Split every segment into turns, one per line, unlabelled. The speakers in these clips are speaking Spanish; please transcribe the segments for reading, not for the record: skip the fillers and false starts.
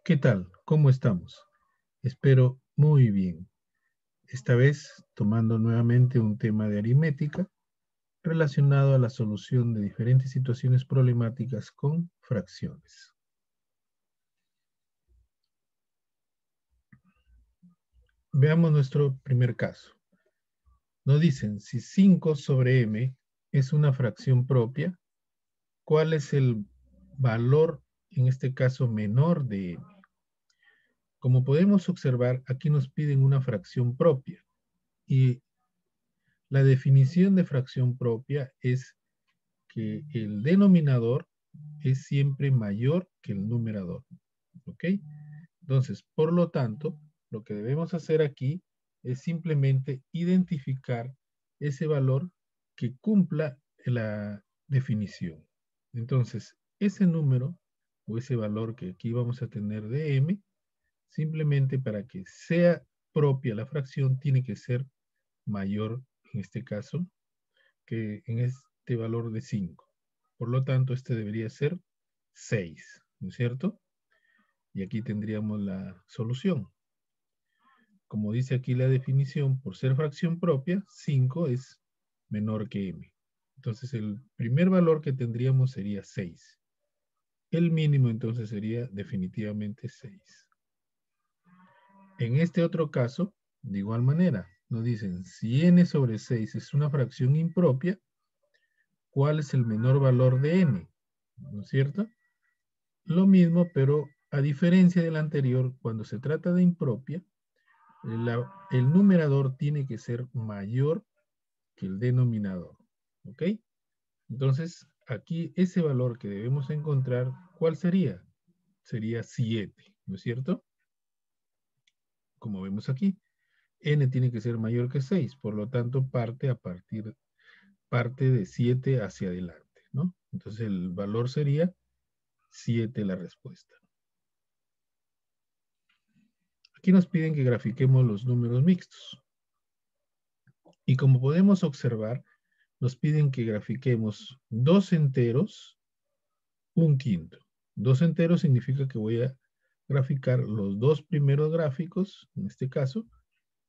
¿Qué tal? ¿Cómo estamos? Espero muy bien. Esta vez tomando nuevamente un tema de aritmética relacionado a la solución de diferentes situaciones problemáticas con fracciones. Veamos nuestro primer caso. Nos dicen, si 5 sobre m es una fracción propia, ¿cuál es el valor, en este caso, menor de m? Como podemos observar, aquí nos piden una fracción propia y la definición de fracción propia es que el denominador es siempre mayor que el numerador. ¿Ok? Entonces, por lo tanto, lo que debemos hacer aquí es simplemente identificar ese valor que cumpla la definición. Entonces, ese número o ese valor que aquí vamos a tener de m, simplemente para que sea propia la fracción, tiene que ser mayor, en este caso, que en este valor de 5. Por lo tanto, este debería ser 6, ¿no es cierto? Y aquí tendríamos la solución. Como dice aquí la definición, por ser fracción propia, 5 es menor que m. Entonces, el primer valor que tendríamos sería 6. El mínimo entonces sería definitivamente 6. En este otro caso, de igual manera, nos dicen, si n sobre 6 es una fracción impropia, ¿cuál es el menor valor de n? ¿No es cierto? Lo mismo, pero a diferencia del anterior, cuando se trata de impropia, el numerador tiene que ser mayor que el denominador. ¿Ok? Entonces, aquí ese valor que debemos encontrar, ¿cuál sería? Sería 7, ¿no es cierto? Como vemos aquí, n tiene que ser mayor que 6, por lo tanto parte de 7 hacia adelante, ¿no? Entonces el valor sería 7 la respuesta. Aquí nos piden que grafiquemos los números mixtos. Y como podemos observar, nos piden que grafiquemos dos enteros, un quinto. Dos enteros significa que voy a graficar los dos primeros gráficos, en este caso,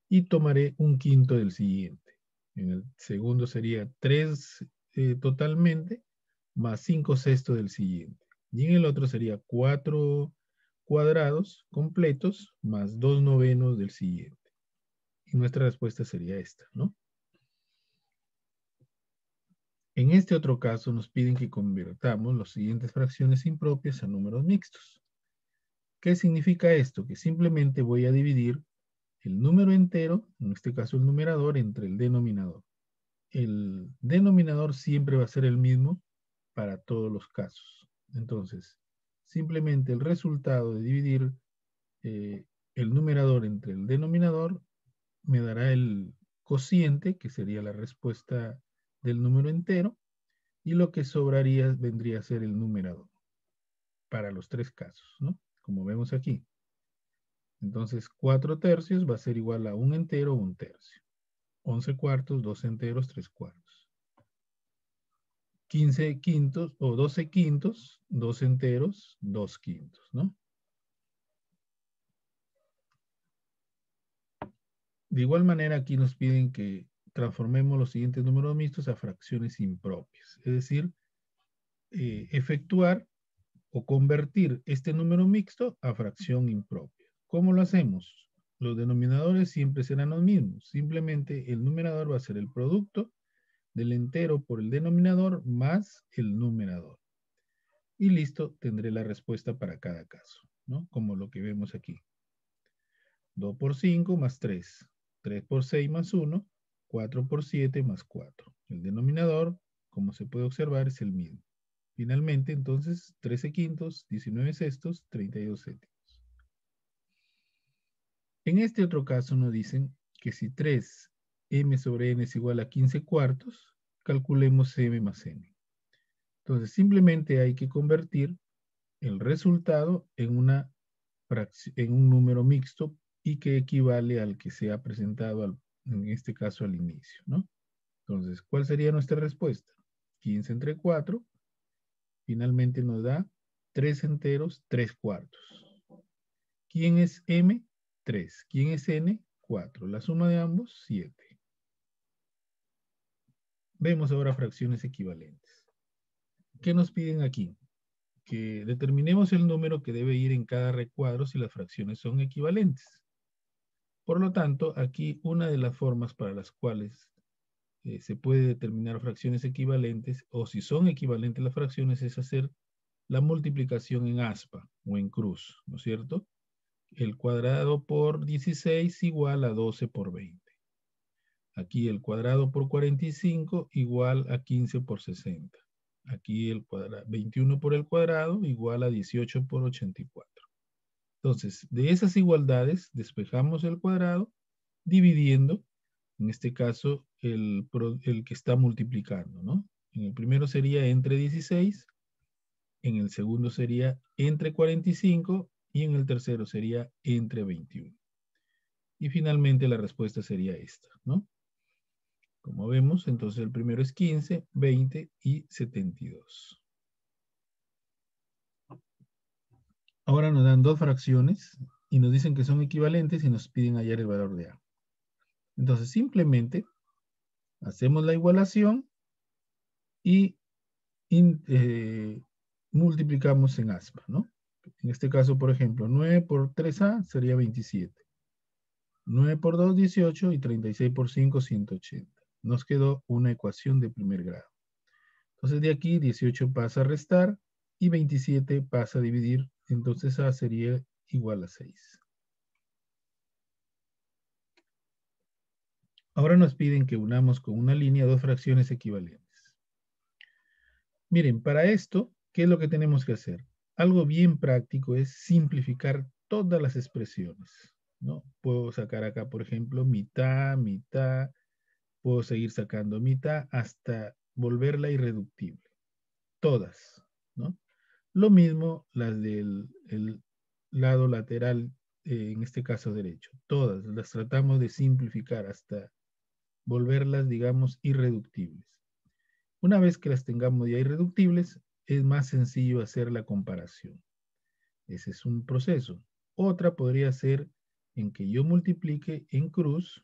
y tomaré un quinto del siguiente. En el segundo sería 3 totalmente, más 5 sextos del siguiente. Y en el otro sería 4 cuadrados completos, más 2 novenos del siguiente. Y nuestra respuesta sería esta, ¿no? En este otro caso nos piden que convirtamos las siguientes fracciones impropias a números mixtos. ¿Qué significa esto? Que simplemente voy a dividir el número entero, en este caso el numerador, entre el denominador. El denominador siempre va a ser el mismo para todos los casos. Entonces, simplemente el resultado de dividir el numerador entre el denominador me dará el cociente, que sería la respuesta del número entero, y lo que sobraría vendría a ser el numerador para los tres casos, ¿no? Como vemos aquí. Entonces, 4 tercios va a ser igual a un entero o un tercio. 11 cuartos, 2 enteros, 3 cuartos. 15 quintos o 12 quintos, 2 enteros, 2 quintos, ¿no? De igual manera, aquí nos piden que transformemos los siguientes números mixtos a fracciones impropias. Es decir, efectuar o convertir este número mixto a fracción impropia. ¿Cómo lo hacemos? Los denominadores siempre serán los mismos. Simplemente el numerador va a ser el producto del entero por el denominador más el numerador. Y listo, tendré la respuesta para cada caso, ¿no? Como lo que vemos aquí. 2 por 5 más 3. 3 por 6 más 1. 4 por 7 más 4. El denominador, como se puede observar, es el mismo. Finalmente, entonces, 13 quintos, 19 sextos, 32 séptimos. En este otro caso nos dicen que si 3m sobre n es igual a 15 cuartos, calculemos m más n. Entonces, simplemente hay que convertir el resultado en un número mixto y que equivale al que se ha presentado, en este caso, al inicio, ¿no? Entonces, ¿cuál sería nuestra respuesta? 15 entre 4, finalmente nos da 3 enteros, 3 cuartos. ¿Quién es M? 3. ¿Quién es N? 4. La suma de ambos, 7. Vemos ahora fracciones equivalentes. ¿Qué nos piden aquí? Que determinemos el número que debe ir en cada recuadro si las fracciones son equivalentes. Por lo tanto, aquí una de las formas para las cuales se puede determinar fracciones equivalentes, o si son equivalentes las fracciones, es hacer la multiplicación en aspa o en cruz, ¿no es cierto? El cuadrado por 16 igual a 12 por 20. Aquí el cuadrado por 45 igual a 15 por 60. Aquí el cuadrado, 21 por el cuadrado igual a 18 por 84. Entonces, de esas igualdades, despejamos el cuadrado dividiendo, en este caso, el que está multiplicando, ¿no? En el primero sería entre 16, en el segundo sería entre 45 y en el tercero sería entre 21. Y finalmente la respuesta sería esta, ¿no? Como vemos, entonces el primero es 15, 20 y 72. Ahora nos dan dos fracciones y nos dicen que son equivalentes y nos piden hallar el valor de A. Entonces simplemente hacemos la igualación y multiplicamos en aspa, ¿no? En este caso, por ejemplo, 9 por 3A sería 27. 9 por 2, 18 y 36 por 5, 180. Nos quedó una ecuación de primer grado. Entonces de aquí 18 pasa a restar y 27 pasa a dividir. Entonces A sería igual a 6. Ahora nos piden que unamos con una línea dos fracciones equivalentes. Miren, para esto, ¿qué es lo que tenemos que hacer? Algo bien práctico es simplificar todas las expresiones, ¿no? Puedo sacar acá, por ejemplo, mitad, mitad, puedo seguir sacando mitad hasta volverla irreductible. Todas, ¿no? Lo mismo las del el lado lateral, en este caso derecho. Todas las tratamos de simplificar hasta volverlas, digamos, irreductibles. Una vez que las tengamos ya irreductibles, es más sencillo hacer la comparación. Ese es un proceso. Otra podría ser en que yo multiplique en cruz,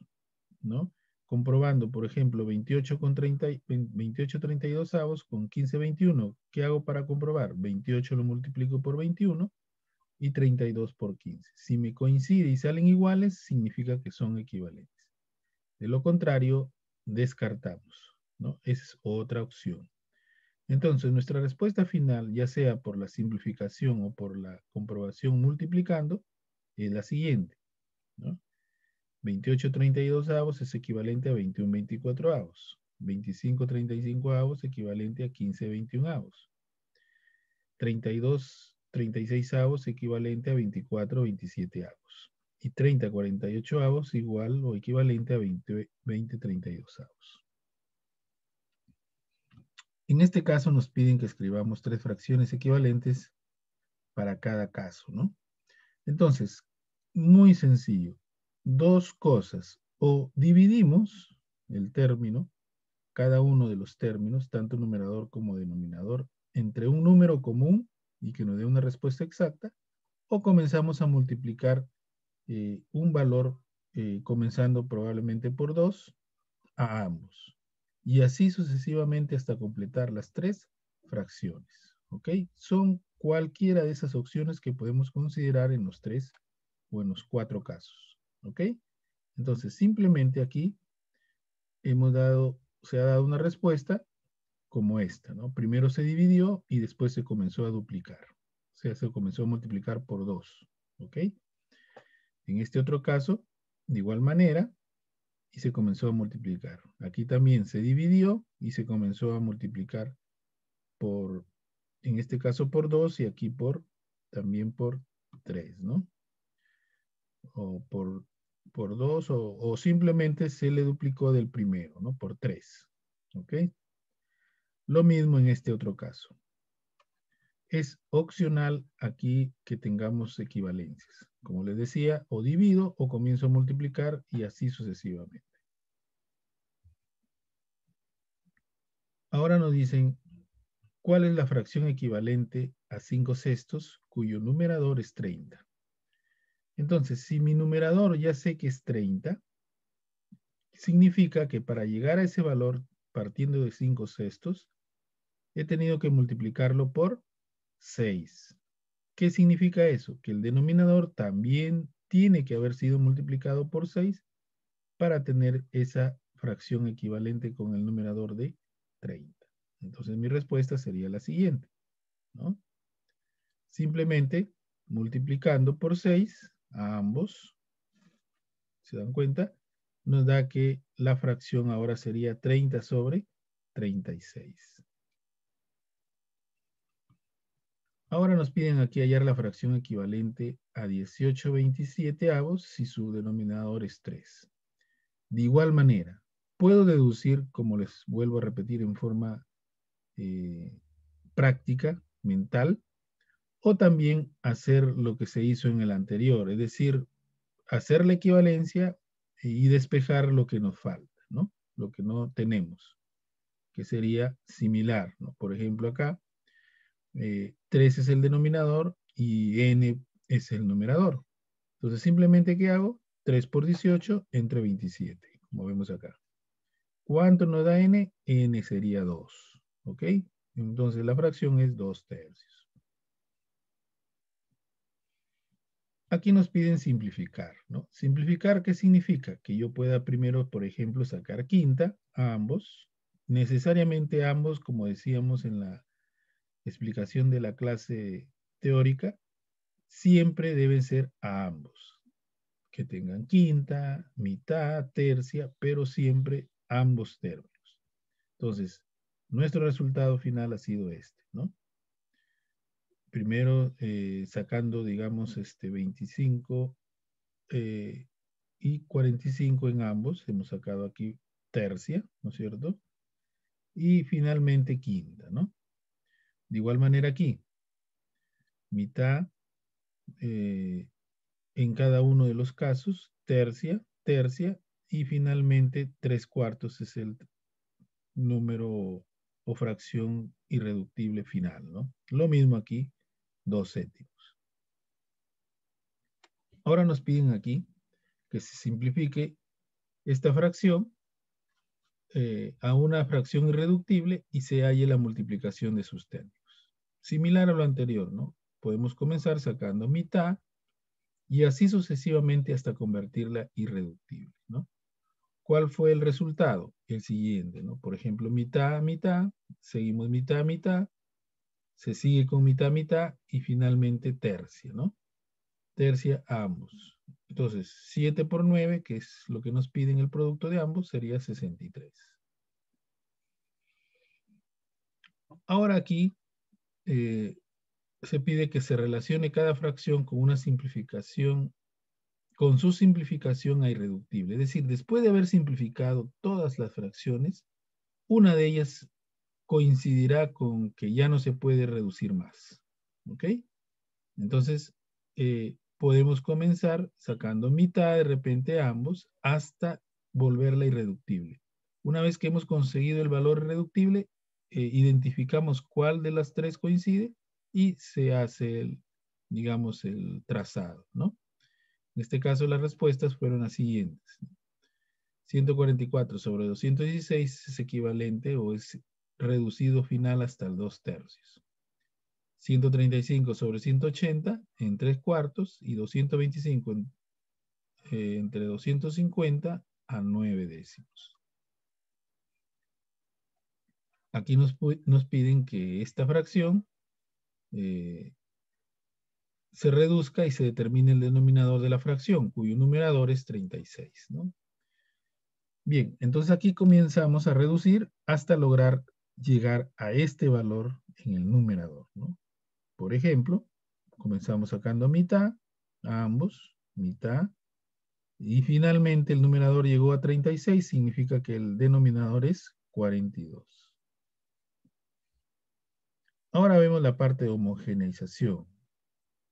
¿no? Comprobando, por ejemplo, 28 con 30, 28 32 avos con 15 21. ¿Qué hago para comprobar? 28 lo multiplico por 21 y 32 por 15. Si me coincide y salen iguales, significa que son equivalentes. De lo contrario, descartamos, ¿no? Esa es otra opción. Entonces, nuestra respuesta final, ya sea por la simplificación o por la comprobación multiplicando, es la siguiente, ¿no? 28 32 avos es equivalente a 21 24 avos. 25 35 avos equivalente a 15 21 avos. 32 36 avos equivalente a 24 27 avos. Y 30 48 avos igual o equivalente a 20 32 avos. En este caso nos piden que escribamos tres fracciones equivalentes para cada caso, ¿no? Entonces, muy sencillo. Dos cosas. O dividimos el término, cada uno de los términos, tanto numerador como denominador, entre un número común y que nos dé una respuesta exacta, o comenzamos a multiplicar un valor comenzando probablemente por 2 a ambos. Y así sucesivamente hasta completar las tres fracciones. ¿Ok? Son cualquiera de esas opciones que podemos considerar en los tres o en los cuatro casos. ¿Ok? Entonces, simplemente aquí se ha dado una respuesta como esta, ¿no? Primero se dividió y después se comenzó a duplicar. O sea, se comenzó a multiplicar por 2. ¿Ok? En este otro caso, de igual manera, y se comenzó a multiplicar. Aquí también se dividió y se comenzó a multiplicar por, en este caso por 2 y aquí también por 3, ¿no? O por 2 o simplemente se le duplicó del primero, ¿no? Por 3, ¿ok? Lo mismo en este otro caso. Es opcional aquí que tengamos equivalencias. Como les decía, o divido o comienzo a multiplicar y así sucesivamente. Ahora nos dicen, ¿cuál es la fracción equivalente a 5 sextos cuyo numerador es 30? Entonces, si mi numerador ya sé que es 30, significa que para llegar a ese valor, partiendo de 5/6, he tenido que multiplicarlo por 6. ¿Qué significa eso? Que el denominador también tiene que haber sido multiplicado por 6 para tener esa fracción equivalente con el numerador de 30. Entonces mi respuesta sería la siguiente, ¿no? Simplemente multiplicando por 6 a ambos, ¿se dan cuenta? Nos da que la fracción ahora sería 30 sobre 36. Ahora nos piden aquí hallar la fracción equivalente a 18/27 si su denominador es 3. De igual manera, puedo deducir, como les vuelvo a repetir en forma práctica, mental, o también hacer lo que se hizo en el anterior, es decir, hacer la equivalencia y despejar lo que nos falta, ¿no? Lo que no tenemos, que sería similar, ¿no? Por ejemplo, acá, 3 es el denominador y n es el numerador. Entonces, simplemente, ¿qué hago? 3 por 18 entre 27, como vemos acá. ¿Cuánto nos da n? N sería 2, ¿ok? Entonces, la fracción es 2/3. Aquí nos piden simplificar, ¿no? Simplificar, ¿qué significa? Que yo pueda primero, por ejemplo, sacar quinta a ambos. Necesariamente ambos, como decíamos en la explicación de la clase teórica, siempre deben ser a ambos. Que tengan quinta, mitad, tercia, pero siempre ambos términos. Entonces, nuestro resultado final ha sido este, ¿no? Primero sacando, digamos, 25 y 45 en ambos. Hemos sacado aquí tercia, ¿no es cierto? Y finalmente quinta, ¿no? De igual manera aquí, mitad en cada uno de los casos, tercia, tercia, y finalmente 3/4 es el número o fracción irreductible final, ¿no? Lo mismo aquí, 2/7. Ahora nos piden aquí que se simplifique esta fracción a una fracción irreductible y se halle la multiplicación de sus términos. Similar a lo anterior, ¿no? Podemos comenzar sacando mitad y así sucesivamente hasta convertirla irreductible, ¿no? ¿Cuál fue el resultado? El siguiente, ¿no? Por ejemplo, mitad, mitad, seguimos mitad, mitad, se sigue con mitad, mitad y finalmente tercia, ¿no? Tercia a ambos. Entonces, 7 por 9, que es lo que nos piden el producto de ambos, sería 63. Ahora aquí se pide que se relacione cada fracción con una simplificación, con su simplificación a irreductible. Es decir, después de haber simplificado todas las fracciones, una de ellas coincidirá con que ya no se puede reducir más. ¿Ok? Entonces, podemos comenzar sacando mitad de repente a ambos hasta volverla irreductible. Una vez que hemos conseguido el valor irreductible, identificamos cuál de las tres coincide y se hace el, digamos, el trazado, ¿no? En este caso las respuestas fueron las siguientes. 144 sobre 216 es equivalente o es reducido final hasta el 2/3. 135 sobre 180 en 3/4 y 225 entre 250 a 9/10. Aquí nos piden que esta fracción se reduzca y se determine el denominador de la fracción, cuyo numerador es 36, ¿no? Bien, entonces aquí comenzamos a reducir hasta lograr llegar a este valor en el numerador, ¿no? Por ejemplo, comenzamos sacando mitad, a ambos, mitad, y finalmente el numerador llegó a 36, significa que el denominador es 42. Ahora vemos la parte de homogeneización.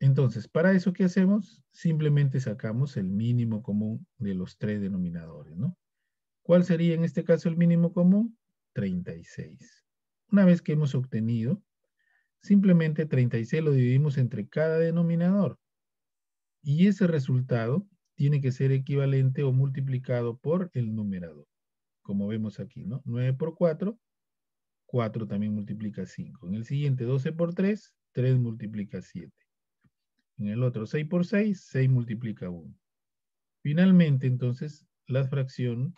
Entonces, para eso, ¿qué hacemos? Simplemente sacamos el mínimo común de los tres denominadores, ¿no? ¿Cuál sería en este caso el mínimo común? 36. Una vez que hemos obtenido, simplemente 36 lo dividimos entre cada denominador Y ese resultado tiene que ser equivalente o multiplicado por el numerador. Como vemos aquí, ¿no? 9 por 4, 4 también multiplica 5. En el siguiente, 12 por 3, 3 multiplica 7. En el otro, 6 por 6, 6 multiplica 1. Finalmente, entonces, la fracción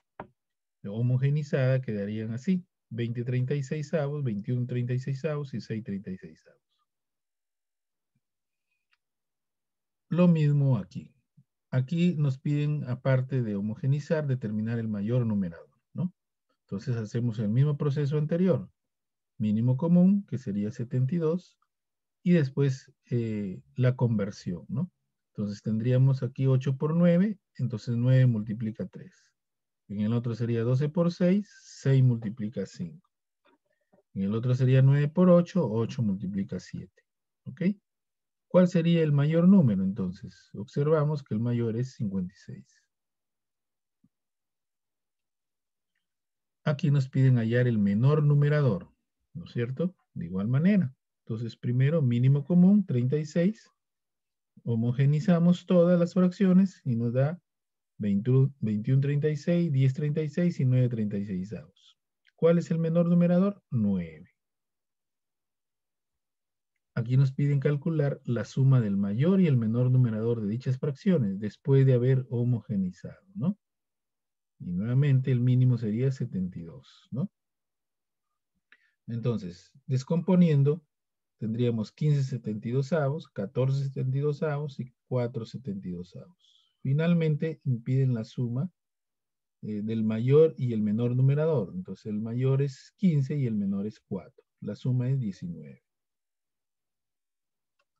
homogenizada quedarían así. 20 36avos, 21 36avos y 6 36avos. Lo mismo aquí. Aquí nos piden, aparte de homogenizar, determinar el mayor numerador, ¿no? Entonces hacemos el mismo proceso anterior. Mínimo común, que sería 72, y después la conversión, ¿no? Entonces tendríamos aquí 8 por 9, entonces 9 multiplica 3. En el otro sería 12 por 6, 6 multiplica 5. En el otro sería 9 por 8, 8 multiplica 7. ¿Ok? ¿Cuál sería el mayor número entonces? Observamos que el mayor es 56. Aquí nos piden hallar el menor numerador, ¿no es cierto? De igual manera. Entonces, primero, mínimo común, 36. Homogenizamos todas las fracciones y nos da 21 36, 10 36 y 9 36. ¿Cuál es el menor numerador? 9. Aquí nos piden calcular la suma del mayor y el menor numerador de dichas fracciones después de haber homogenizado, ¿no? Y nuevamente el mínimo sería 72, ¿no? Entonces, descomponiendo, tendríamos 15 72avos, 14 72avos y 4 72avos. Finalmente, impiden la suma del mayor y el menor numerador. Entonces, el mayor es 15 y el menor es 4. La suma es 19.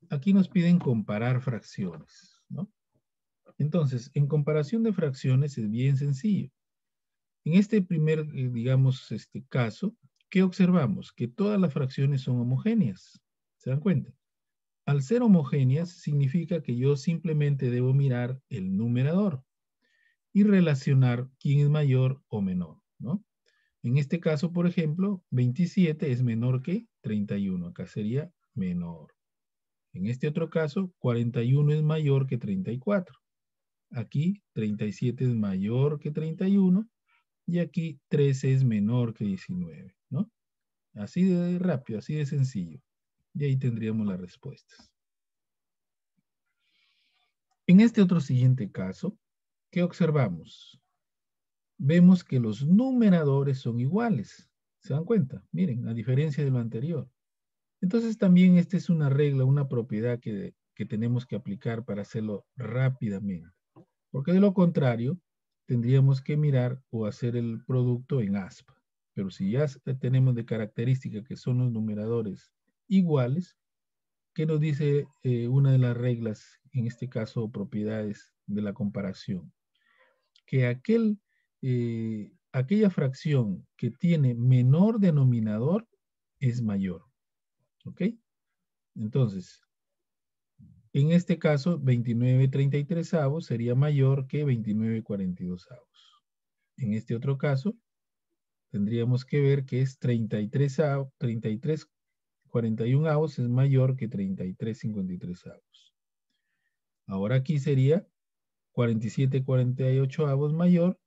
Aquí nos piden comparar fracciones, ¿no? Entonces, en comparación de fracciones es bien sencillo. En este primer, digamos, caso, ¿qué observamos? Que todas las fracciones son homogéneas. ¿Se dan cuenta? Al ser homogéneas, significa que yo simplemente debo mirar el numerador y relacionar quién es mayor o menor, ¿no? En este caso, por ejemplo, 27 es menor que 31. Acá sería menor. En este otro caso, 41 es mayor que 34. Aquí, 37 es mayor que 31. Y aquí 13 es menor que 19, ¿no? Así de rápido, así de sencillo. Y ahí tendríamos las respuestas. En este otro siguiente caso, ¿qué observamos? Vemos que los numeradores son iguales. ¿Se dan cuenta? Miren, a diferencia de lo anterior. Entonces también esta es una regla, una propiedad que tenemos que aplicar para hacerlo rápidamente. Porque de lo contrario, tendríamos que mirar o hacer el producto en aspa. Pero si ya tenemos de característica que son los numeradores iguales, ¿qué nos dice una de las reglas, en este caso propiedades de la comparación? Que aquella fracción que tiene menor denominador es mayor. ¿Ok? Entonces, en este caso, 29 33avos sería mayor que 29 42avos. En este otro caso, tendríamos que ver que es 33 41avos es mayor que 33 53avos. Ahora aquí sería 47 48avos mayor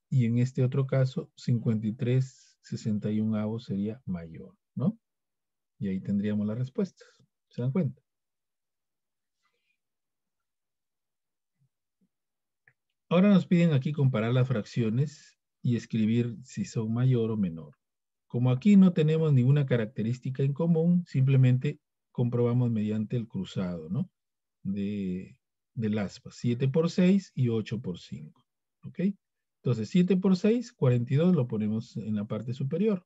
y en este otro caso 53 61avos sería mayor, ¿no? Y ahí tendríamos las respuestas. ¿Se dan cuenta? Ahora nos piden aquí comparar las fracciones y escribir si son mayor o menor. Como aquí no tenemos ninguna característica en común, simplemente comprobamos mediante el cruzado, ¿no? Del aspa. 7 por 6 y 8 por 5. ¿Ok? Entonces, 7 por 6, 42 lo ponemos en la parte superior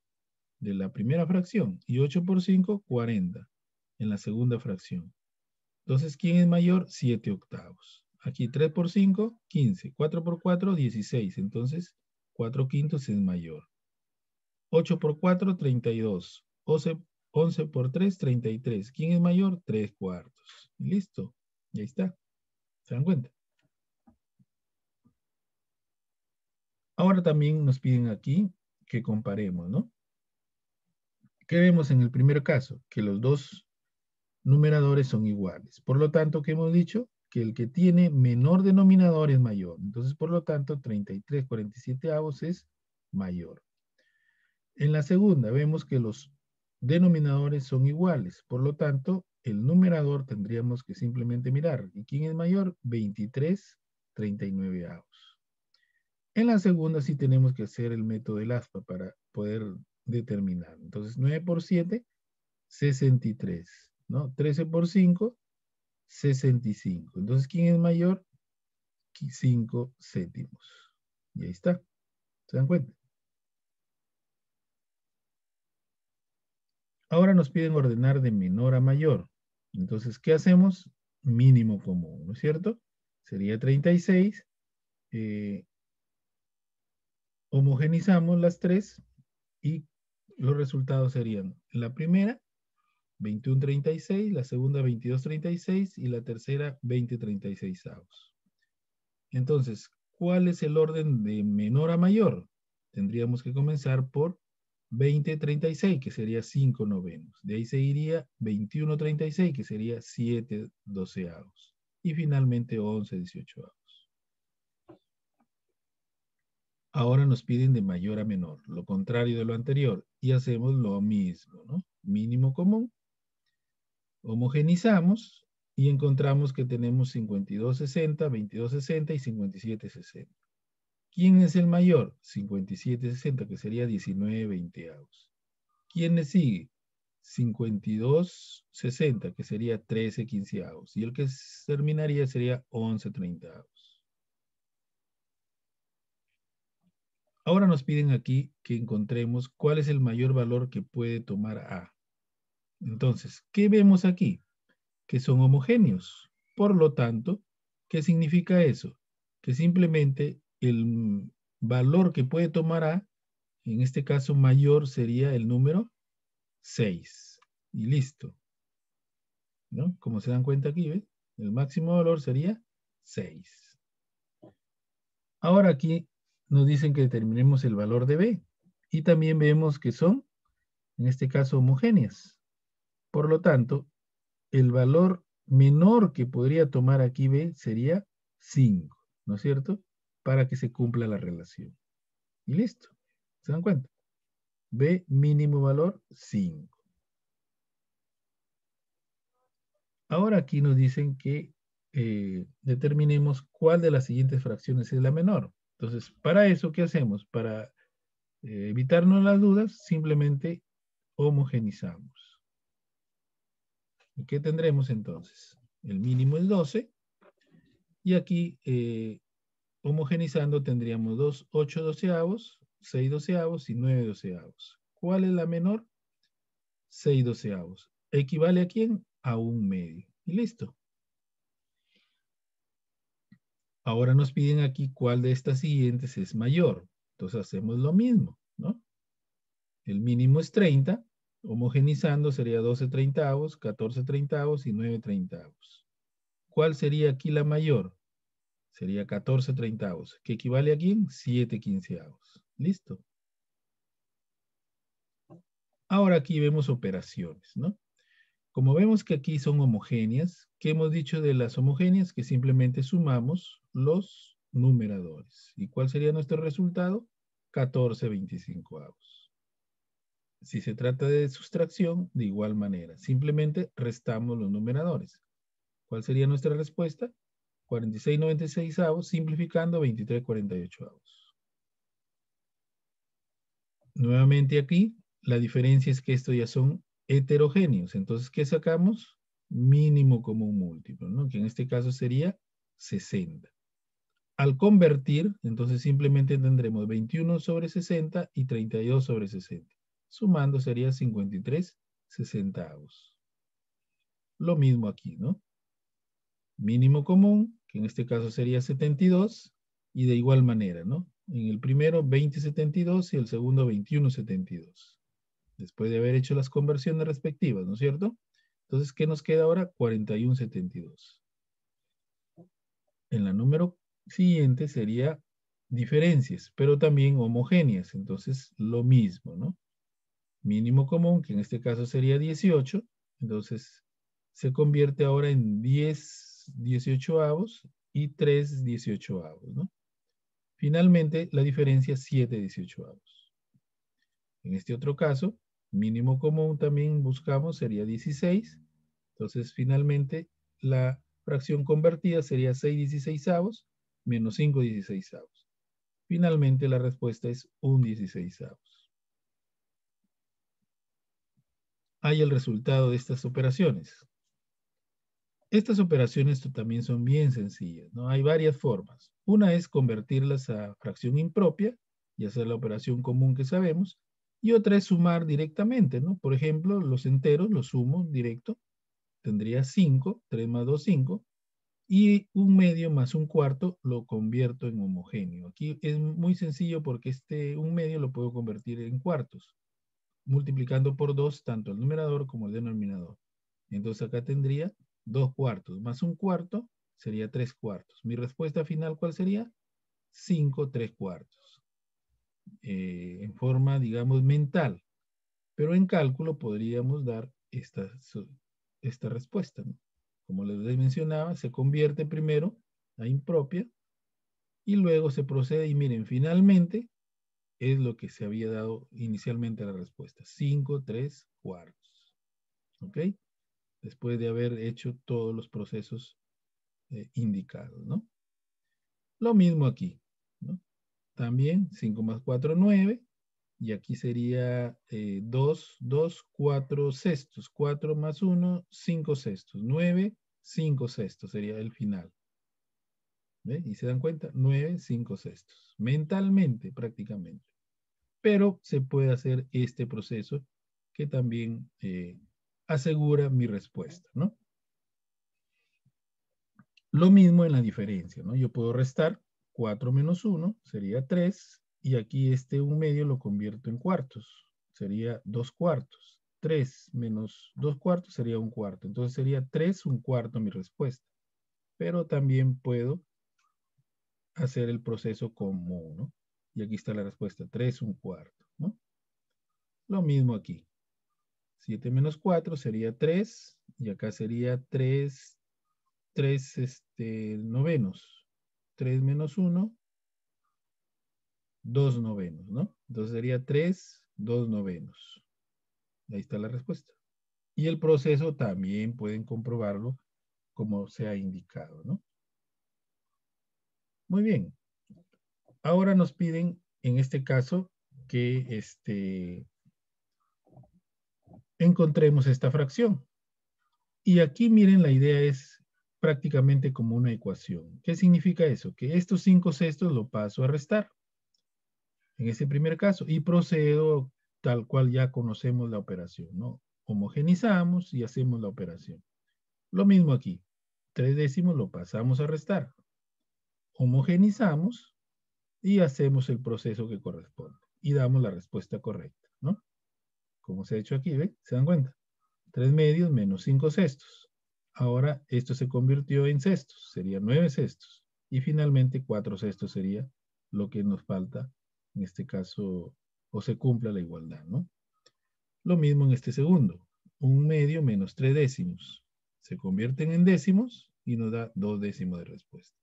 de la primera fracción. Y 8 por 5, 40 en la segunda fracción. Entonces, ¿quién es mayor? 7 octavos. Aquí 3 por 5, 15. 4 por 4, 16. Entonces, 4 quintos es mayor. 8 por 4, 32. 11 por 3, 33. ¿Quién es mayor? 3 cuartos. Listo. Y ahí está. ¿Se dan cuenta? Ahora también nos piden aquí que comparemos, ¿no? ¿Qué vemos en el primer caso? Que los dos numeradores son iguales. Por lo tanto, ¿qué hemos dicho? que el que tiene menor denominador es mayor. Entonces, por lo tanto, 33/47 es mayor. En la segunda, vemos que los denominadores son iguales. Por lo tanto, el numerador tendríamos que simplemente mirar. ¿Y quién es mayor? 23/39. En la segunda sí tenemos que hacer el método del aspa para poder determinar. Entonces, 9 por 7, 63. ¿No? 13 por 5, 65. Entonces, ¿quién es mayor? 5 séptimos. Y ahí está. ¿Se dan cuenta? Ahora nos piden ordenar de menor a mayor. Entonces, ¿qué hacemos? Mínimo común, ¿no es cierto? Sería 36. Homogenizamos las tres y los resultados serían la primera 21/36, la segunda 22/36 y la tercera 20/36. Entonces, ¿cuál es el orden de menor a mayor? Tendríamos que comenzar por 20/36, que sería 5 novenos. De ahí seguiría 21/36, que sería 7 doceavos. Y finalmente 11/18. Ahora nos piden de mayor a menor, lo contrario de lo anterior, y hacemos lo mismo, ¿no? Mínimo común, homogenizamos y encontramos que tenemos 52/60, 22/60 y 57/60. ¿Quién es el mayor? 57/60, que sería 19/20. ¿Quién le sigue? 52/60, que sería 13/15. Y el que terminaría sería 11/30. Ahora nos piden aquí que encontremos cuál es el mayor valor que puede tomar A. Entonces, ¿qué vemos aquí? Que son homogéneos. Por lo tanto, ¿qué significa eso? Que simplemente el valor que puede tomar A, en este caso mayor, sería el número 6. Y listo. ¿No? Como se dan cuenta aquí, ¿ves? El máximo valor sería 6. Ahora aquí nos dicen que determinemos el valor de B. Y también vemos que son, en este caso, homogéneas. Por lo tanto, el valor menor que podría tomar aquí B sería 5, ¿no es cierto? Para que se cumpla la relación. Y listo. ¿Se dan cuenta? B mínimo valor 5. Ahora aquí nos dicen que determinemos cuál de las siguientes fracciones es la menor. Entonces, para eso, ¿qué hacemos? Para evitarnos las dudas, simplemente homogenizamos. ¿Y qué tendremos entonces? El mínimo es 12. Y aquí, homogenizando, tendríamos 8 doceavos, 6 doceavos y 9 doceavos. ¿Cuál es la menor? 6 doceavos. ¿Equivale a quién? A 1/2. Y listo. Ahora nos piden aquí cuál de estas siguientes es mayor. Entonces hacemos lo mismo, ¿no? El mínimo es 30. Homogenizando sería 12/30, 14/30 y 9/30. ¿Cuál sería aquí la mayor? Sería 14/30, que equivale a quién? 7/15. Listo. Ahora aquí vemos operaciones, ¿no? Como vemos que aquí son homogéneas, ¿qué hemos dicho de las homogéneas? Que simplemente sumamos los numeradores. ¿Y cuál sería nuestro resultado? 14/25. Si se trata de sustracción, de igual manera. Simplemente restamos los numeradores. ¿Cuál sería nuestra respuesta? 46/96, simplificando 23/48. Nuevamente aquí, la diferencia es que estos ya son heterogéneos. Entonces, ¿qué sacamos? Mínimo común múltiplo, ¿no? Que en este caso sería 60. Al convertir, entonces simplemente tendremos 21/60 y 32/60. Sumando sería 53/60. Lo mismo aquí, ¿no? Mínimo común, que en este caso sería 72, y de igual manera, ¿no? En el primero 20/72 y el segundo 21/72. Después de haber hecho las conversiones respectivas, ¿no es cierto? Entonces, ¿qué nos queda ahora? 41/72. En la número siguiente sería diferencias, pero también homogéneas. Entonces, lo mismo, ¿no? Mínimo común, que en este caso sería 18. Entonces, se convierte ahora en 10 2/18 y 3/18, ¿no? Finalmente, la diferencia es 7/18. En este otro caso, mínimo común también buscamos, sería 16. Entonces, finalmente, la fracción convertida sería 6/16 menos 5/16. Finalmente, la respuesta es 1/16. Hay el resultado de estas operaciones. Estas operaciones también son bien sencillas, ¿no? Hay varias formas. Una es convertirlas a fracción impropia y hacer la operación común que sabemos. Y otra es sumar directamente, ¿no? Por ejemplo, los enteros los sumo directo. Tendría 5, 3 más 2, 5. Y 1/2 más 1/4 lo convierto en homogéneo. Aquí es muy sencillo porque este 1/2 lo puedo convertir en cuartos, multiplicando por 2 tanto el numerador como el denominador. Entonces acá tendría 2/4 más 1/4 sería 3/4. Mi respuesta final, ¿cuál sería? 5 3/4. En forma, digamos, mental. Pero en cálculo podríamos dar esta respuesta, ¿no? Como les mencionaba, se convierte primero a impropia y luego se procede y miren, finalmente es lo que se había dado inicialmente a la respuesta. 5 3/4. ¿Ok? Después de haber hecho todos los procesos indicados, ¿no? Lo mismo aquí, ¿no? También 5 más 4, 9. Y aquí sería 2, 2, 4 sextos. 4 más 1, 5 sextos. 9, 5 sextos sería el final. ¿Ve? Y se dan cuenta, 9, 5 sextos. Mentalmente, prácticamente. Pero se puede hacer este proceso que también asegura mi respuesta, ¿no? Lo mismo en la diferencia, ¿no? Yo puedo restar 4 menos 1, sería 3, y aquí este 1/2 lo convierto en cuartos, sería 2/4. 3 menos 2/4 sería 1/4, entonces sería 3 1/4 mi respuesta. Pero también puedo hacer el proceso común, ¿no? Y aquí está la respuesta, 3 1/4, ¿no? Lo mismo aquí. 7 menos 4 sería 3, y acá sería 3 novenos. 3 menos 1, 2 novenos, ¿no? Entonces sería 3, 2 novenos. Ahí está la respuesta. Y el proceso también pueden comprobarlo como se ha indicado, ¿no? Muy bien. Ahora nos piden, en este caso, que encontremos esta fracción. Y aquí, miren, la idea es prácticamente como una ecuación. ¿Qué significa eso? Que estos 5 sextos lo paso a restar. En ese primer caso, y procedo tal cual ya conocemos la operación, ¿no? Homogenizamos y hacemos la operación. Lo mismo aquí, 3 décimos lo pasamos a restar. Homogenizamos y hacemos el proceso que corresponde. Y damos la respuesta correcta, ¿no? Como se ha hecho aquí, ¿ven? ¿Se dan cuenta? 3 medios menos 5 sextos. Ahora esto se convirtió en sextos, sería 9 sextos. Y finalmente 4 sextos sería lo que nos falta, en este caso, o se cumpla la igualdad, ¿no? Lo mismo en este segundo, 1/2 menos 3 décimos. Se convierten en décimos y nos da 2 décimos de respuesta.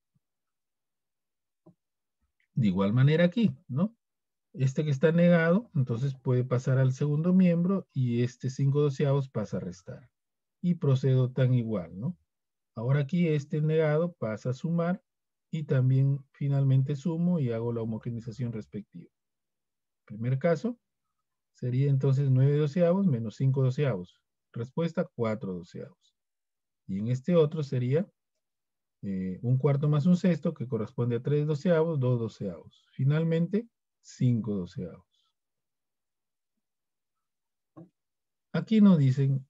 De igual manera aquí, ¿no? Este que está negado, entonces puede pasar al segundo miembro y este 5/12 pasa a restar. Y procedo tan igual, ¿no? Ahora aquí este negado pasa a sumar y también finalmente sumo y hago la homogenización respectiva. Primer caso sería entonces 9/12 menos 5/12. Respuesta 4/12. Y en este otro sería 1/4 más 1/6 que corresponde a 3/12, 2/12. Finalmente 5/12. Aquí nos dicen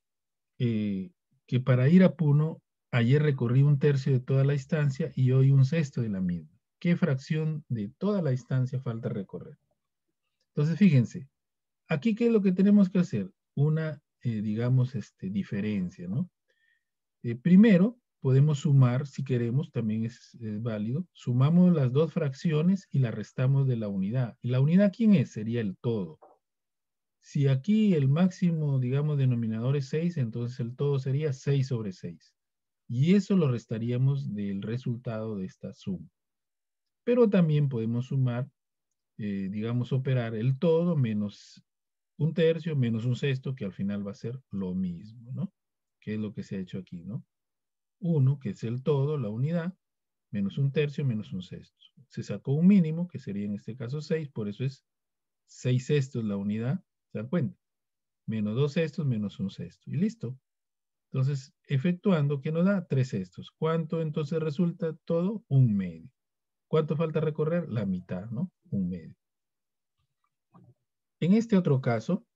que para ir a Puno, ayer recorrí 1/3 de toda la distancia y hoy 1/6 de la misma. ¿Qué fracción de toda la distancia falta recorrer? Entonces, fíjense, aquí, ¿qué es lo que tenemos que hacer? Una, digamos, diferencia, ¿no? Primero, podemos sumar, si queremos, también es válido. Sumamos las dos fracciones y la restamos de la unidad. ¿Y la unidad quién es? Sería el todo. Si aquí el máximo, digamos, denominador es 6, entonces el todo sería 6/6. Y eso lo restaríamos del resultado de esta suma. Pero también podemos sumar, digamos, operar el todo menos un tercio menos un sexto, que al final va a ser lo mismo, ¿no? Que es lo que se ha hecho aquí, ¿no? 1, que es el todo, la unidad, menos un tercio menos un sexto. Se sacó un mínimo, que sería en este caso 6, por eso es 6 sextos la unidad, ¿se dan cuenta? Menos 2 sextos menos un sexto, y listo. Entonces, efectuando, ¿qué nos da? 3 sextos. ¿Cuánto entonces resulta todo? Un medio. ¿Cuánto falta recorrer? La mitad, ¿no? Un medio. En este otro caso,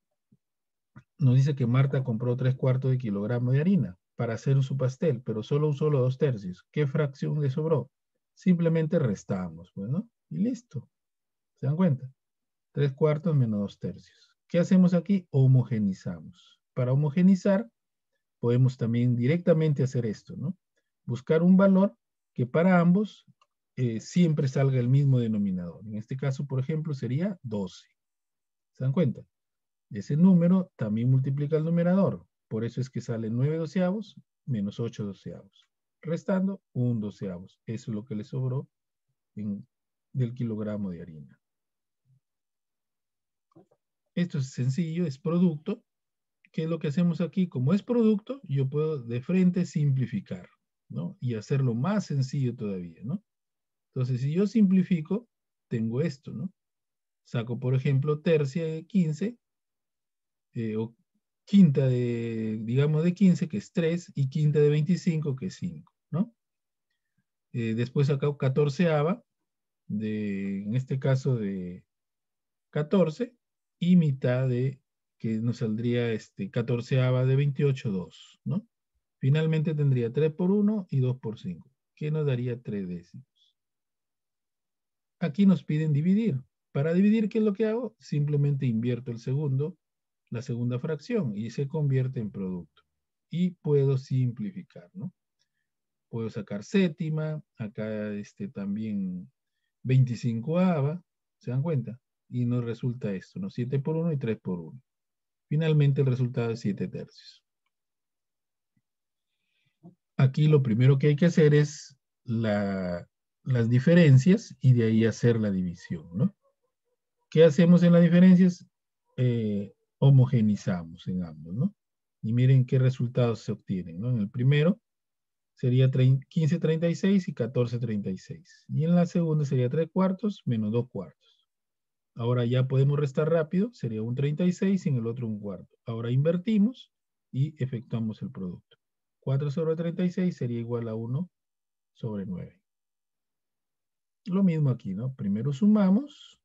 nos dice que Marta compró 3/4 de kilogramo de harina para hacer su pastel, pero solo usó los 2/3. ¿Qué fracción le sobró? Simplemente restamos, pues, ¿no? Y listo. ¿Se dan cuenta? 3/4 menos 2/3. ¿Qué hacemos aquí? Homogenizamos. Para homogenizar, podemos también directamente hacer esto, ¿no? Buscar un valor que para ambos siempre salga el mismo denominador. En este caso, por ejemplo, sería 12. ¿Se dan cuenta? Ese número también multiplica el numerador. Por eso es que sale 9 doceavos menos 8 doceavos. Restando 1 doceavos. Eso es lo que le sobró del kilogramo de harina. Esto es sencillo, es producto. ¿Qué es lo que hacemos aquí? Como es producto, yo puedo de frente simplificar, ¿no? Y hacerlo más sencillo todavía, ¿no? Entonces, si yo simplifico, tengo esto, ¿no? Saco, por ejemplo, tercia de 15, o quinta de, digamos, de 15, que es 3, y quinta de 25, que es 5, ¿no? Después acá catorceava, en este caso de 14, y mitad de, que nos saldría catorceava de 28, 2, ¿no? Finalmente tendría 3 por 1 y 2 por 5, que nos daría 3 décimos. Aquí nos piden dividir. Para dividir, ¿qué es lo que hago? Simplemente invierto la segunda fracción, y se convierte en producto. Y puedo simplificar, ¿no? Puedo sacar séptima, acá también 25ava, ¿se dan cuenta? Y nos resulta esto, ¿no? 7 por 1 y 3 por 1. Finalmente el resultado es 7 tercios. Aquí lo primero que hay que hacer es las diferencias, y de ahí hacer la división, ¿no? ¿Qué hacemos en las diferencias? Homogenizamos en ambos, ¿no? Y miren qué resultados se obtienen, ¿no? En el primero sería 15/36 y 14/36. Y en la segunda sería 3/4 menos 2/4. Ahora ya podemos restar rápido, sería un 36 y en el otro un cuarto. Ahora invertimos y efectuamos el producto. 4 sobre 36 sería igual a 1 sobre 9. Lo mismo aquí, ¿no? Primero sumamos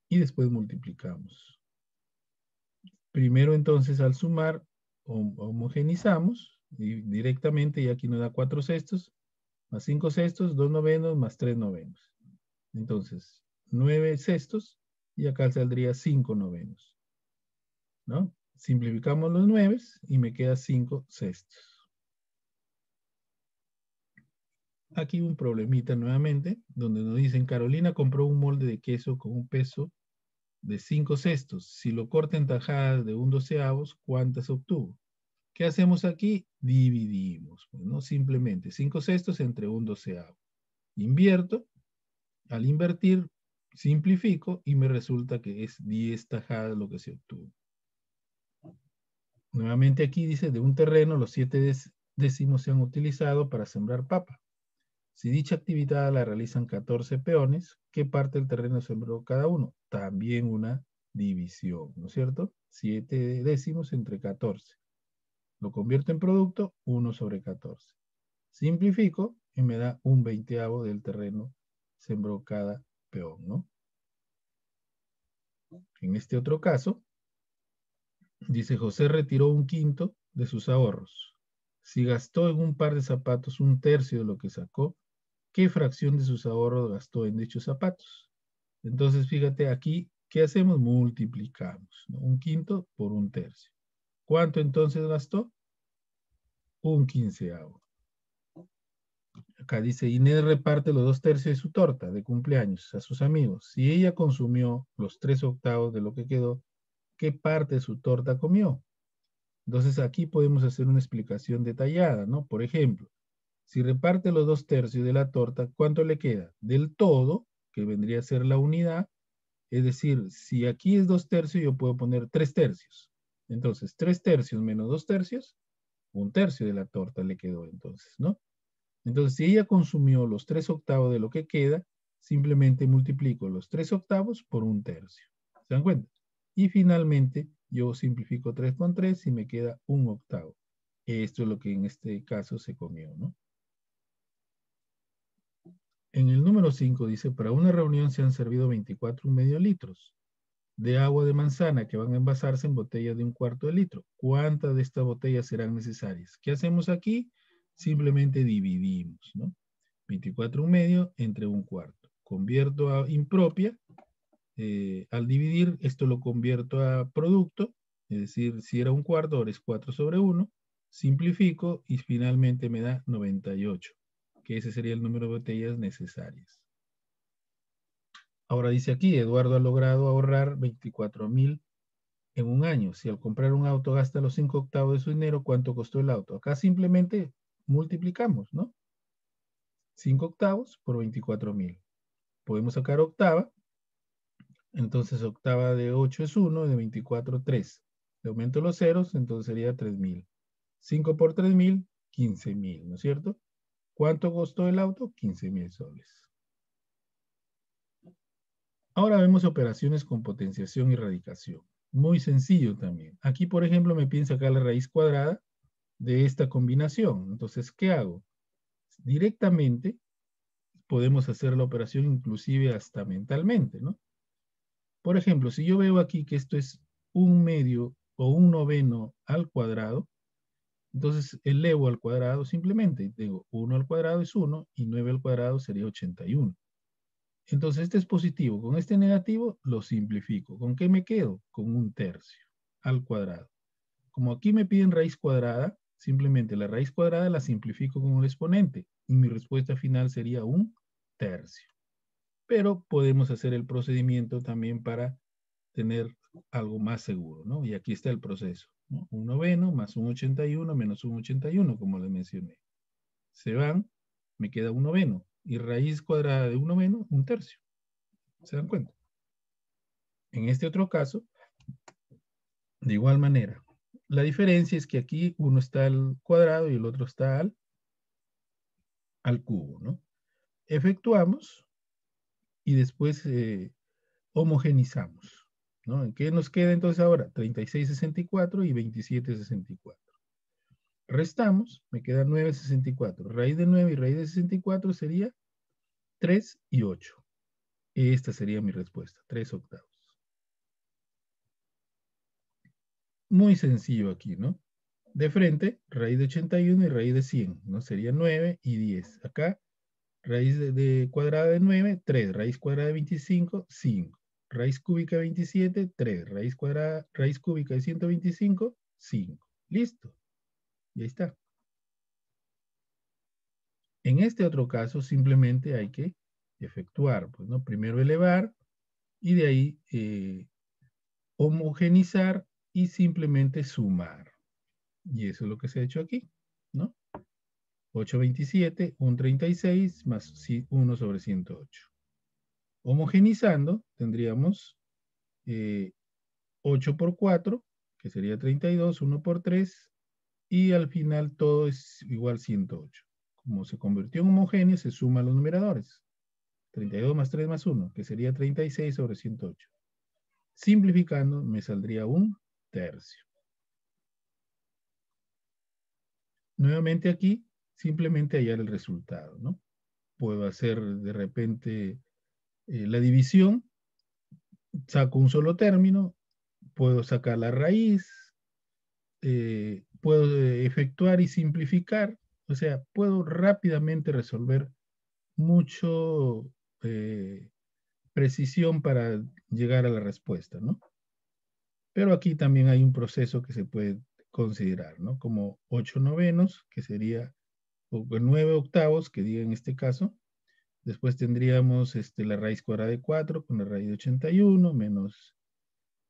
y después multiplicamos. Primero entonces al sumar homogenizamos y directamente, y aquí nos da 4 sextos, más 5 sextos, 2 novenos, más 3 novenos. Entonces, 9 sextos, y acá saldría 5 novenos, ¿no? Simplificamos los 9 y me queda 5 sextos. Aquí un problemita nuevamente, donde nos dicen, Carolina compró un molde de queso con un peso de 5 sextos. Si lo corta en tajadas de 1/12, ¿cuántas obtuvo? ¿Qué hacemos aquí? Dividimos, pues, ¿no? Simplemente 5 sextos entre 1/12. Invierto, al invertir, simplifico y me resulta que es 10 tajadas lo que se obtuvo. Nuevamente aquí dice, de un terreno los 7 décimos se han utilizado para sembrar papa. Si dicha actividad la realizan 14 peones, ¿qué parte del terreno sembró cada uno? También una división, ¿no es cierto? 7 décimos entre 14. Lo convierto en producto, 1 sobre 14. Simplifico y me da un 20avo del terreno sembró cada peón, ¿no? En este otro caso, dice, José retiró un quinto de sus ahorros. Si gastó en un par de zapatos un tercio de lo que sacó, ¿qué fracción de sus ahorros gastó en dichos zapatos? Entonces, fíjate aquí, ¿qué hacemos? Multiplicamos, ¿no? Un quinto por un tercio. ¿Cuánto entonces gastó? Un quinceavo. Acá dice, Inés reparte los 2/3 de su torta de cumpleaños a sus amigos. Si ella consumió los 3/8 de lo que quedó, ¿qué parte de su torta comió? Entonces aquí podemos hacer una explicación detallada, ¿no? Por ejemplo, Si reparte los 2/3 de la torta, ¿cuánto le queda? Del todo, que vendría a ser la unidad, es decir, si aquí es 2/3, yo puedo poner 3/3. Entonces, 3/3 menos 2/3, 1/3 de la torta le quedó entonces, ¿no? Entonces, si ella consumió los 3/8 de lo que queda, simplemente multiplico los 3/8 por 1/3. ¿Se dan cuenta? Y finalmente, yo simplifico 3 con 3 y me queda 1/8. Esto es lo que en este caso se comió, ¿no? En el número 5 dice, para una reunión se han servido 24,5 litros de agua de manzana que van a envasarse en botellas de 1/4 de litro. ¿Cuántas de estas botellas serán necesarias? ¿Qué hacemos aquí? Simplemente dividimos, ¿no? 24,5 entre 1/4. Convierto a impropia. Al dividir, esto lo convierto a producto. Es decir, si era 1/4, ahora es 4/1. Simplifico y finalmente me da 98, que ese sería el número de botellas necesarias. Ahora dice aquí, Eduardo ha logrado ahorrar 24,000 en un año. Si al comprar un auto gasta los 5/8 de su dinero, ¿cuánto costó el auto? Acá simplemente multiplicamos, ¿no? 5/8 por 24,000. Podemos sacar octava. Entonces octava de 8 es 1, de 24 3. Le aumento los ceros, entonces sería 3,000. 5 por 3,000, 15,000, ¿no es cierto? ¿Cuánto costó el auto? 15,000 soles. Ahora vemos operaciones con potenciación y radicación. Muy sencillo también. Aquí, por ejemplo, me piden sacar la raíz cuadrada de esta combinación. Entonces, ¿qué hago? Directamente podemos hacer la operación inclusive hasta mentalmente, ¿no? Por ejemplo, si yo veo aquí que esto es 1/2 o 1/9 al cuadrado, entonces elevo al cuadrado simplemente. Digo, 1 al cuadrado es 1 y 9 al cuadrado sería 81. Entonces este es positivo. Con este negativo lo simplifico. ¿Con qué me quedo? Con 1/3 al cuadrado. Como aquí me piden raíz cuadrada, simplemente la raíz cuadrada la simplifico con un exponente y mi respuesta final sería 1/3. Pero podemos hacer el procedimiento también para tener algo más seguro, ¿no? Y aquí está el proceso, ¿no? 1/9 más 1/81 menos 1/81, como les mencioné. Se van, me queda 1/9 y raíz cuadrada de 1/9, 1/3. ¿Se dan cuenta? En este otro caso, de igual manera. La diferencia es que aquí uno está al cuadrado y el otro está al cubo, ¿no? Efectuamos y después homogenizamos, ¿no? ¿Qué nos queda entonces ahora? 36,64 y 27,64. Restamos, me queda 9,64. Raíz de 9 y raíz de 64 sería 3 y 8. Esta sería mi respuesta, 3/8. Muy sencillo aquí, ¿no? De frente, raíz de 81 y raíz de 100, ¿no? Sería 9 y 10. Acá, raíz de cuadrada de 9, 3. Raíz cuadrada de 25, 5. Raíz cúbica de 27, 3. Raíz cúbica de 125, 5. Listo. Y ahí está. En este otro caso, simplemente hay que efectuar, pues, ¿no? Primero elevar y de ahí homogenizar y simplemente sumar. Y eso es lo que se ha hecho aquí, ¿no? 8/27, 1/36 más 1/108. Homogenizando, tendríamos 8 por 4, que sería 32, 1 por 3, y al final todo es igual a 108. Como se convirtió en homogéneo, se suman los numeradores. 32 más 3 más 1, que sería 36/108. Simplificando, me saldría 1/3. Nuevamente aquí, simplemente hallar el resultado, ¿no? Puedo hacer de repente la división, saco un solo término, puedo sacar la raíz, puedo efectuar y simplificar, o sea, puedo rápidamente resolver mucho precisión para llegar a la respuesta, ¿no? Pero aquí también hay un proceso que se puede considerar, ¿no? Como 8/9, que sería, o 9/8, que diga en este caso. Después tendríamos la raíz cuadrada de 4 con la raíz de 81 menos,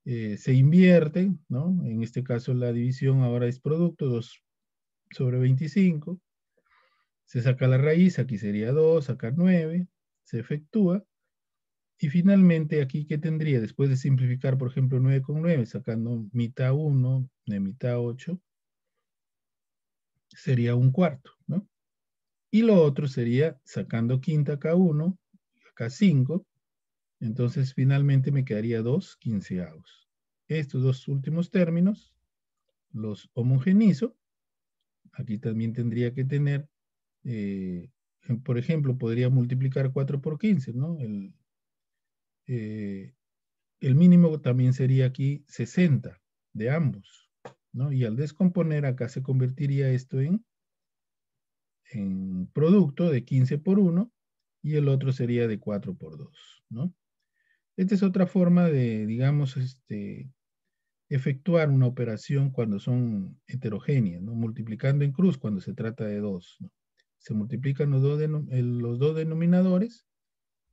se invierte, ¿no? En este caso la división ahora es producto 2/25. Se saca la raíz, aquí sería 2, sacar 9, se efectúa. Y finalmente, aquí, ¿qué tendría? Después de simplificar, por ejemplo, 9 con 9, sacando mitad 1 de mitad 8, sería un cuarto, ¿no? Y lo otro sería sacando quinta acá 1, acá 5, entonces finalmente me quedaría 2 quinceavos. Estos dos últimos términos los homogenizo. Aquí también tendría que tener, eh, por ejemplo, podría multiplicar 4 por 15, ¿no? Eh, el mínimo también sería aquí 60 de ambos, ¿no? Y al descomponer acá se convertiría esto en producto de 15 por 1 y el otro sería de 4 por 2, ¿no? Esta es otra forma de, digamos, efectuar una operación cuando son heterogéneas, ¿no? Multiplicando en cruz cuando se trata de 2, ¿no? Se multiplican los dos denominadores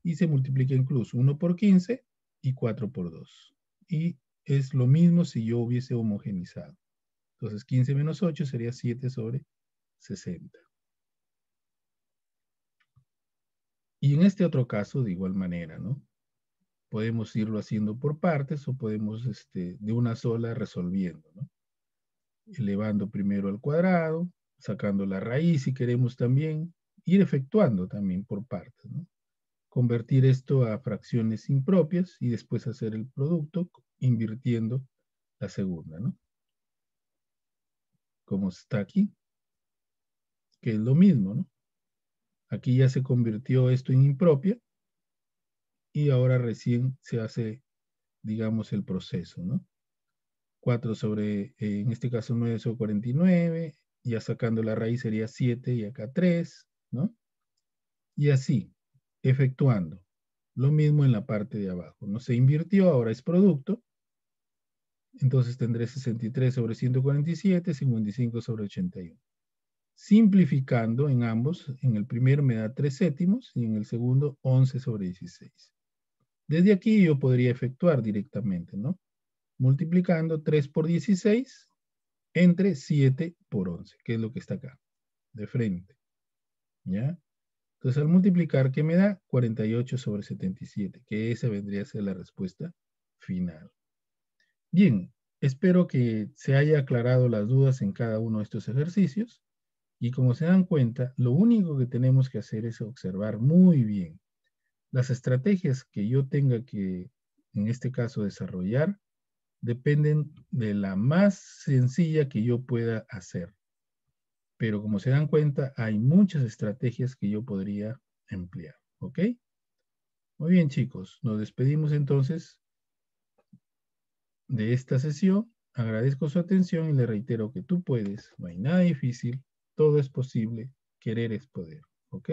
y se multiplica en cruz 1 por 15 y 4 por 2. Y es lo mismo si yo hubiese homogenizado. Entonces 15 menos 8 sería 7 sobre 60. Y en este otro caso, de igual manera, ¿no? Podemos irlo haciendo por partes o podemos de una sola resolviendo, ¿no? Elevando primero al cuadrado, sacando la raíz si queremos también, ir efectuando también por partes, ¿no? Convertir esto a fracciones impropias y después hacer el producto invirtiendo la segunda, ¿no? Como está aquí, que es lo mismo, ¿no? Aquí ya se convirtió esto en impropia y ahora recién se hace, digamos, el proceso, ¿no? 4 sobre, en este caso 9 sobre 49, ya sacando la raíz sería 7 y acá 3, ¿no? Y así, efectuando. Lo mismo en la parte de abajo, ¿no? Se invirtió, ahora es producto, entonces tendré 63 sobre 147, 55 sobre 81. Simplificando en ambos, en el primero me da 3 séptimos y en el segundo 11 sobre 16. Desde aquí yo podría efectuar directamente, ¿no? Multiplicando 3 por 16 entre 7 por 11, que es lo que está acá, de frente, ¿ya? Entonces al multiplicar, ¿qué me da? 48 sobre 77, que esa vendría a ser la respuesta final. Bien, espero que se haya aclarado las dudas en cada uno de estos ejercicios y como se dan cuenta, lo único que tenemos que hacer es observar muy bien las estrategias que yo tenga que, en este caso, desarrollar, dependen de la más sencilla que yo pueda hacer. Pero como se dan cuenta, hay muchas estrategias que yo podría emplear. ¿Ok? Muy bien, chicos. Nos despedimos entonces de esta sesión. Agradezco su atención y le reitero que tú puedes. No hay nada difícil. Todo es posible. Querer es poder. ¿Ok?